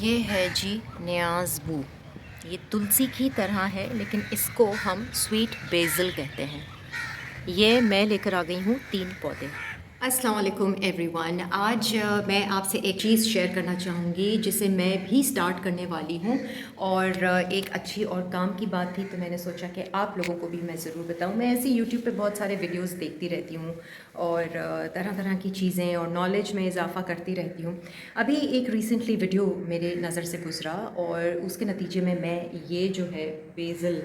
یہ ہے جی نیاز بو. یہ تلسی کی طرح ہے لیکن اس کو ہم سویٹ بیزل کہتے ہیں. یہ میں لے کر آ گئی ہوں 3 پودے. السلام علیکم ایوری ون. آج میں آپ سے ایک چیز شیئر کرنا چاہوں گی جسے میں بھی سٹارٹ کرنے والی ہوں، اور ایک اچھی اور کام کی بات تھی تو میں نے سوچا کہ آپ لوگوں کو بھی میں ضرور بتاؤں. میں ایسے یوٹیوب پہ بہت سارے ویڈیوز دیکھتی رہتی ہوں اور طرح طرح کی چیزیں اور نالج میں اضافہ کرتی رہتی ہوں. ابھی ایک ریسنٹلی ویڈیو میرے نظر سے گزرا اور اس کے نتیجے میں یہ جو ہے بیزل،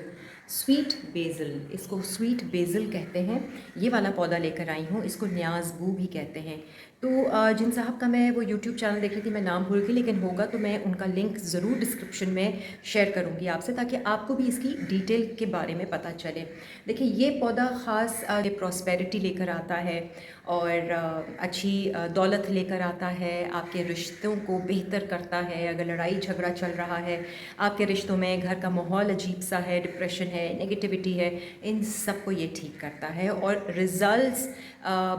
سویٹ بیزل، اس کو سویٹ بیزل کہتے ہیں، یہ والا پودا لے کر آئی ہوں. اس کو نیاز بو بھی کہتے ہیں. تو جن صاحب کا میں وہ یوٹیوب چینل دیکھ رہی تھی، میں نام بھول گئی، لیکن ہوگا تو میں ان کا لنک ضرور ڈسکرپشن میں شیئر کروں گی آپ سے، تاکہ آپ کو بھی اس کی ڈیٹیل کے بارے میں پتہ چلے. دیکھیں، یہ پودا خاص پراسپیرٹی لے کر آتا ہے اور اچھی دولت لے کر آتا ہے. آپ کے رشتوں کو بہتر کرتا ہے. اگر لڑائی جھگڑا چل رہا ہے، آپ کے رشتوں میں، گھر کا ماحول عجیب سا ہے، ڈپریشن ہے، نگیٹیوٹی ہے، ان سب کو یہ ٹھیک کرتا ہے. اور ریزلٹس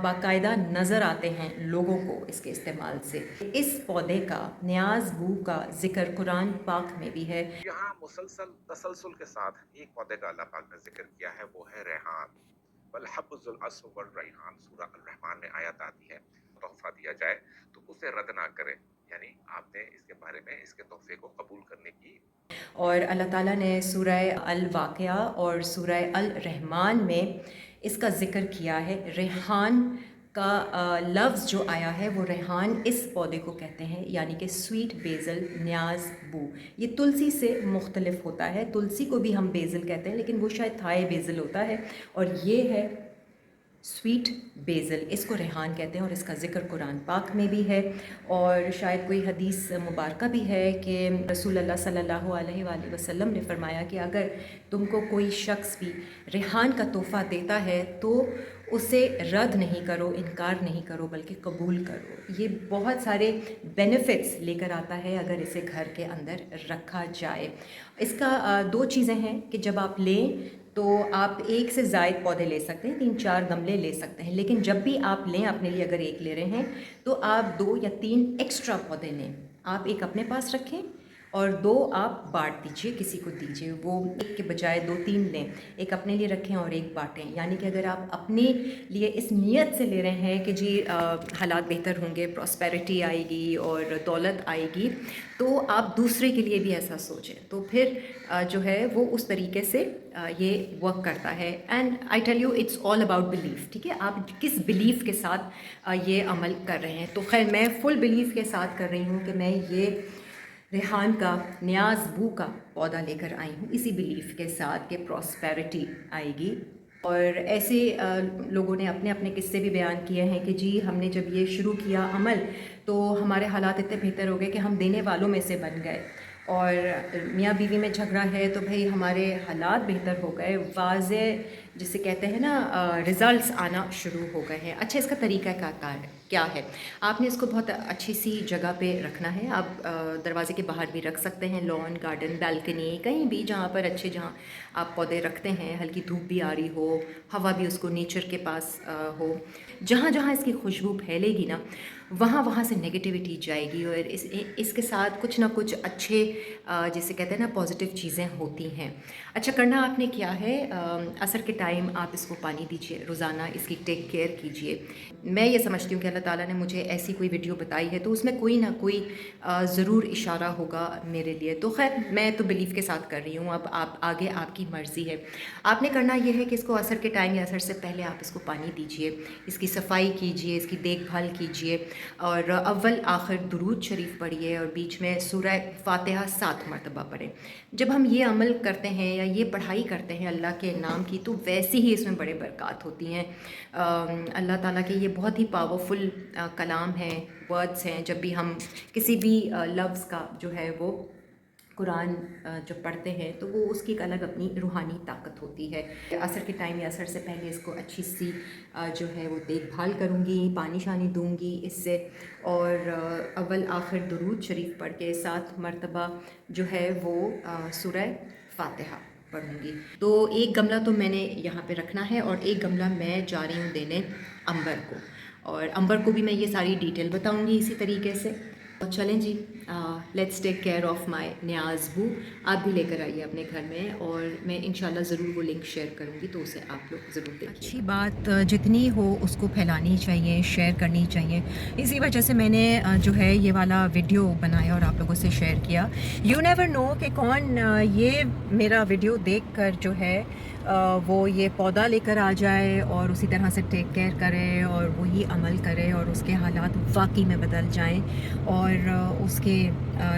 باقاعدہ نظر آتے ہیں لوگوں کو اس کے استعمال سے. اس پودے کا، نیاز بو کا ذکر قرآن پاک میں بھی ہے. یہاں مسلسل تسلسل کے ساتھ ایک پودے کا اللہ پاک نے ذکر کیا ہے، وہ ہے ریحان. والحب ذو العصف والریحان، سورہ الرحمن میں آیت آتی ہے. تحفہ دیا جائے تو اسے رد نہ کرے، یعنی آپ نے اس کے بارے میں اس کے تحفے کو قبول کرنے کی. اور اللہ تعالیٰ نے سورہ الواقعہ اور سورہ الرحمن میں اس کا ذکر کیا ہے. ریحان کا لفظ جو آیا ہے وہ ریحان اس پودے کو کہتے ہیں، یعنی کہ سویٹ بیزل، نیاز بو. یہ تلسی سے مختلف ہوتا ہے. تلسی کو بھی ہم بیزل کہتے ہیں لیکن وہ شاید تھائی بیزل ہوتا ہے، اور یہ ہے سویٹ بیزل. اس کو ریحان کہتے ہیں اور اس کا ذکر قرآن پاک میں بھی ہے. اور شاید کوئی حدیث مبارکہ بھی ہے کہ رسول اللہ صلی اللہ علیہ وآلہ وسلم نے فرمایا کہ اگر تم کو کوئی شخص بھی ریحان کا تحفہ دیتا ہے تو اسے رد نہیں کرو، انکار نہیں کرو، بلکہ قبول کرو. یہ بہت سارے بینیفٹس لے کر آتا ہے اگر اسے گھر کے اندر رکھا جائے. اس کا 2 چیزیں ہیں کہ جب آپ لیں تو آپ ایک سے زائد پودے لے سکتے ہیں، 3-4 گملے لے سکتے ہیں. لیکن جب بھی آپ لیں، اپنے لیے اگر ایک لے رہے ہیں تو آپ 2 یا 3 ایکسٹرا پودے لیں. آپ ایک اپنے پاس رکھیں اور 2 آپ بانٹ دیجئے، کسی کو دیجئے. وہ ایک کے بجائے 2-3 لیں، ایک اپنے لیے رکھیں اور ایک بانٹیں. یعنی کہ اگر آپ اپنے لیے اس نیت سے لے رہے ہیں کہ جی حالات بہتر ہوں گے، پراسپیرٹی آئے گی اور دولت آئے گی، تو آپ دوسرے کے لیے بھی ایسا سوچیں. تو پھر جو ہے وہ اس طریقے سے یہ ورک کرتا ہے. And I tell you it's all about belief. ٹھیک ہے، آپ کس بلیف کے ساتھ یہ عمل کر رہے ہیں. تو خیر، میں فل بلیف کے ساتھ کر رہی ہوں کہ میں یہ ریحان کا، نیاز بو کا پودا لے کر آئی ہوں اسی بلیف کے ساتھ کہ پراسپیرٹی آئے گی. اور ایسے لوگوں نے اپنے اپنے قصے بھی بیان کیے ہیں کہ جی ہم نے جب یہ شروع کیا عمل تو ہمارے حالات اتنے بہتر ہو گئے کہ ہم دینے والوں میں سے بن گئے، اور میاں بیوی میں جھگڑا ہے تو بھئی ہمارے حالات بہتر ہو گئے. واضح جسے کہتے ہیں نا، رزلٹس آنا شروع ہو گئے ہیں. اچھا، اس کا طریقہ کیا ہے؟ آپ نے اس کو بہت اچھی سی جگہ پہ رکھنا ہے. آپ دروازے کے باہر بھی رکھ سکتے ہیں، لان، گارڈن، بالکنی، کہیں بھی جہاں پر اچھے، جہاں آپ پودے رکھتے ہیں ہلکی دھوپ بھی آ رہی ہو، ہوا بھی اس کو نیچر کے پاس ہو. جہاں جہاں اس کی خوشبو پھیلے گی نا، وہاں وہاں سے نگیٹیوٹی جائے گی، اور اس کے ساتھ کچھ نہ کچھ اچھے جسے کہتے ہیں نا پازیٹیو چیزیں ہوتی ہیں. اچھا، کرنا آپ نے کیا ہے، عصر کے ٹائم آپ اس کو پانی دیجئے، روزانہ اس کی ٹیک کیئر کیجئے. میں یہ سمجھتی ہوں کہ اللہ تعالیٰ نے مجھے ایسی کوئی ویڈیو بتائی ہے تو اس میں کوئی نہ کوئی ضرور اشارہ ہوگا میرے لیے. تو خیر، میں تو بلیف کے ساتھ کر رہی ہوں. اب آپ آگے، آپ کی مرضی ہے. آپ نے کرنا یہ ہے کہ اس کو عصر کے ٹائم یا عصر سے پہلے آپ اس کو پانی دیجئے، اس کی صفائی کیجئے، اس کی دیکھ بھال کیجئے، اور اول آخر درود شریف پڑھیے، اور بیچ میں سورہ فاتحہ 7 مرتبہ پڑھیں. جب ہم یہ عمل کرتے ہیں یا یہ پڑھائی کرتے ہیں اللہ کے نام کی، تو ویسے ہی اس میں بڑے برکات ہوتی ہیں. اللہ تعالیٰ کے یہ بہت ہی پاورفل کلام ہیں، ورڈز ہیں. جب بھی ہم کسی بھی لفظ کا جو ہے وہ قرآن جب پڑھتے ہیں تو وہ اس کی ایک الگ اپنی روحانی طاقت ہوتی ہے. عصر کے ٹائم یا عصر سے پہلے اس کو اچھی سی جو ہے وہ دیکھ بھال کروں گی، پانی شانی دوں گی اس سے، اور اول آخر درود شریف پڑھ کے 7 مرتبہ جو ہے وہ سورہ فاتحہ پڑھوں گی. تو ایک گملہ تو میں نے یہاں پہ رکھنا ہے، اور ایک گملہ میں جا رہی ہوں دینے امبر کو. اور امبر کو بھی میں یہ ساری ڈیٹیل بتاؤں گی اسی طریقے سے. चलें जी, let's take care of my न्याज़बू। आप भी लेकर आइए अपने घर में, और मैं इंशाल्लाह ज़रूर वो लिंक शेयर करूँगी, तो उसे आप लोग ज़रूर देखिए। अच्छी बात जितनी हो उसको फैलानी चाहिए, शेयर करनी चाहिए। इसी वजह से मैंने जो है ये वाला वीडियो बनाया और आप लोगों से शेयर किया। यू नेवर नो कि कौन ये मेरा वीडियो देख कर जो है वो ये पौधा लेकर आ जाए और उसी तरह से टेक केयर करे और वही अमल करे और उसके हालात वाकई में बदल जाएं, और उसके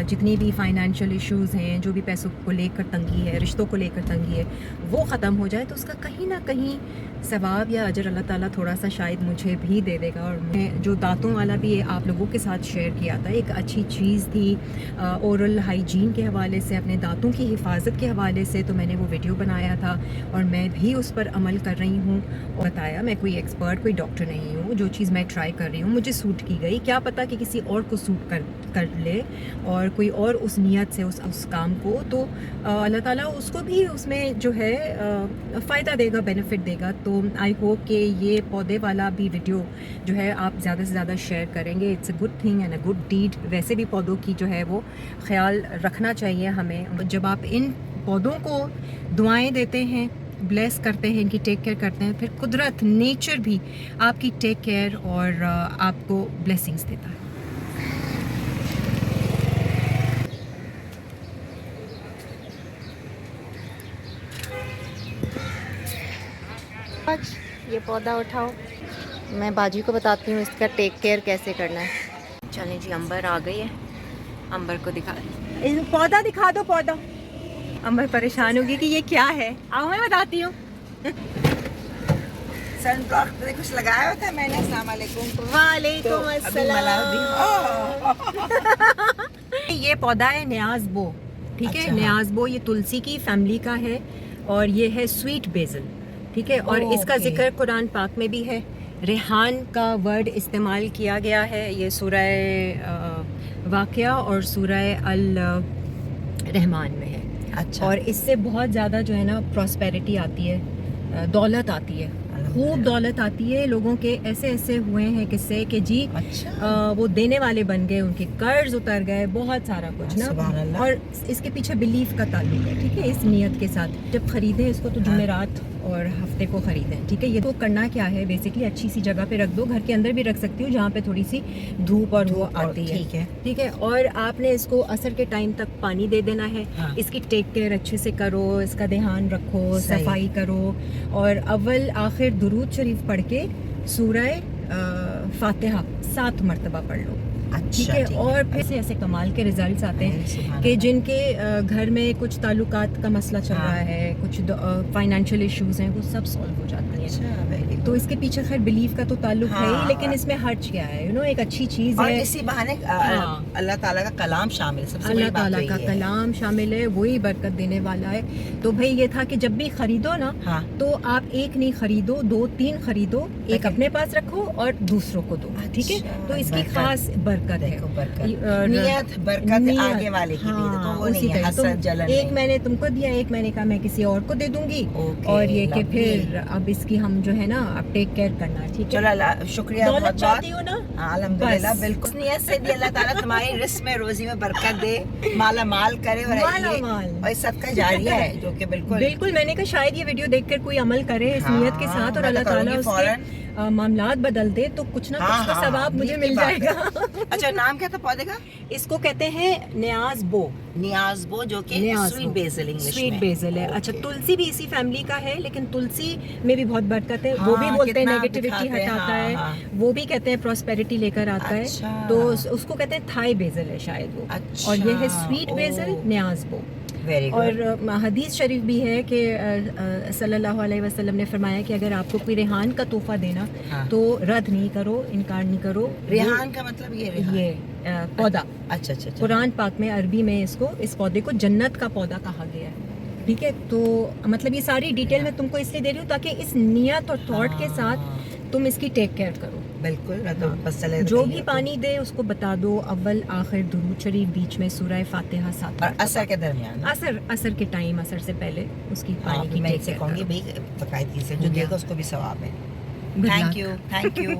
जितनी भी फाइनेंशियल इश्यूज़ हैं, जो भी पैसों को लेकर तंगी है, रिश्तों को लेकर तंगी है, वो ख़त्म हो जाए, तो उसका कहीं ना कहीं सवाब या अजर अल्लाह ताला थोड़ा सा शायद मुझे भी दे देगा। और मैं जो दांतों वाला भी आप लोगों के साथ शेयर किया था, एक अच्छी चीज़ थी ओरल हाइजीन के हवाले से, अपने दांतों की हिफाजत के हवाले से, तो मैंने वो वीडियो बनाया था और मैं भी उस पर अमल कर रही हूँ। और बताया, मैं कोई एक्सपर्ट, कोई डॉक्टर नहीं हूँ, जो चीज़ मैं ट्राई कर रही हूँ मुझे सूट की गई, क्या पता कि किसी और को सूट कर ले और कोई और उस नीयत से उस काम को, तो अल्लाह ताला उसको भी उसमें जो है फ़ायदा देगा, बेनिफिट देगा। तो आई होप कि ये पौधे वाला भी वीडियो जो है आप ज़्यादा से ज़्यादा शेयर करेंगे। It's a good thing and a good deed. वैसे भी पौधों की जो है वो ख्याल रखना चाहिए हमें। जब आप इन पौधों को दुआएं देते हैं, ब्लेस करते हैं, इनकी टेक केयर करते हैं, फिर कुदरत, नेचर भी आपकी टेक केयर और आपको ब्लेसिंग्स देता है। आज ये पौधा उठाओ, मैं बाजी को बताती हूँ इसका टेक केयर कैसे करना है। चलें जी, अंबर आ गई है, अंबर को दिखा, पौधा दिखा दो, पौधा। अंबर परेशान होगी कि ये क्या है, आओ मैं बताती हूँ। सनब्लॉक पे कुछ लगाया हुआ था मैंने। अस्सलाम वालेकुम। वालेकुम अस्सलाम। ये पौधा है न्याज़बो, ठीक है। अच्छा, न्याज़बो ये तुलसी की फैमिली का है और ये है स्वीट बेज़ल, ठीक है। और इसका जिक्र कुरान पाक में भी है। रेहान का वर्ड इस्तेमाल किया गया है, ये सूरह वाक़िया और सूरह अल रहमान में है। अच्छा। और इससे बहुत ज़्यादा जो है ना प्रॉस्पेरिटी आती है, दौलत आती है, खूब दौलत आती है। लोगों के ऐसे ऐसे हुए हैं किस्से कि जी अच्छा। वो देने वाले बन गए, उनके कर्ज उतर गए, बहुत सारा कुछ ना। सुभान अल्लाह। और इसके पीछे बिलीफ का ताल्लुक है, ठीक है। इस नियत के साथ जब खरीदें इसको तो जुमेरात और हफ्ते को ख़रीदें, ठीक है। ये तो करना क्या है, बेसिकली अच्छी सी जगह पे रख दो, घर के अंदर भी रख सकती हूँ जहाँ पे थोड़ी सी धूप और वो आती है, ठीक है। और आपने इसको असर के टाइम तक पानी दे देना है। हाँ। इसकी टेक केयर अच्छे से करो, इसका ध्यान रखो, सही। सफाई करो, और अव्वल आखिर दुरूद शरीफ पढ़ के सूरह फातिहा 7 मरतबा पढ़ लो, ठीक है। और फिर से ऐसे कमाल के रिजल्ट्स आते हैं कि जिनके घर में कुछ ताल्लुकात का मसला चल रहा है, कुछ फाइनेंशियल इश्यूज हैं, वो सब सॉल्व हो जाती हैं। तो इसके पीछे खैर बिलीफ का तो ताल्लुक है ही, लेकिन इसमें हर्ज क्या है, यू नो, एक अच्छी चीज़ और है। इसी बहाने अल्लाह ताला का कलाम शामिल, सबसे बड़ी अल्लाह बात ताला तो का ये है। कलाम शामिल है, वही बरकत देने वाला है। तो भाई ये था कि जब भी खरीदो ना, हाँ। तो आप एक नहीं खरीदो, 2-3 खरीदो, एक अपने पास रखो और दूसरों को दो, ठीक है। तो इसकी बरकत। खास बरकत है। नियत बरकत आगे वाले की भी, तो वो नहीं है हसद जलन। एक मैंने तुमको दिया, एक मैंने कहा मैं किसी और को दे दूंगी, और ये कि फिर अब इसकी हम जो है ना अब टेक केयर करना, ठीक है। चलो शुक्रिया, दौलत बहुत चाहती हो ना, अल्हम्दुलिल्लाह, बिल्कुल नियत से भी अल्लाह ताला तुम्हारी रिस्क में, रोजी में बरकत दे, माला माल करे, और सदका जारिया है जो कि बिल्कुल। मैंने कहा शायद ये वीडियो देखकर कोई अमल करे इस नियत के साथ, और अल्लाह ताला उसके मामलात बदल दे, तो कुछ ना कुछ तो सवाब मुझे मिल जाएगा। अच्छा, नाम क्या था पौधे का? इसको कहते हैं न्याज़बो। न्याज़बो, जो कि स्वीट बेसल इंग्लिश में। स्वीट बेसल है। अच्छा, तुलसी भी इसी फैमिली का है, लेकिन तुलसी में भी बहुत बरकत है। वो भी बोलते हैं नेगेटिविटी हटाता है, वो भी कहते हैं प्रॉस्पेरिटी लेकर आता है। तो उसको कहते हैं थाई बेसल है शायद वो। और ये है स्वीट बेसल न्याज़बो। और हदीस शरीफ भी है कि सल्लल्लाहु अलैहि वसल्लम ने फरमाया कि अगर आपको कोई रेहान का तोहफा देना, तो रद्द नहीं करो, इनकार नहीं करो। रेहान का मतलब ये पौधा। अच्छा। कुरान पाक में अरबी में इस पौधे को जन्नत का पौधा कहा गया है, ठीक है। तो मतलब ये सारी डिटेल मैं तुमको इसलिए दे रही हूँ ताकि इस नियत और थॉट के साथ तुम इसकी टेक केयर करो। बिल्कुल। तो बस चले, जो भी पानी दे उसको बता दो, अव्वल आखिर दुरूद शरीफ, बीच में सूरह फातिहा 7 और असर के दरमियान, असर के टाइम, असर से पहले उसकी पानी की मैं टेक इसे केयर कहूँगी भाई, बाकायदगी से जो देगा उसको भी सवाब है। Thank you.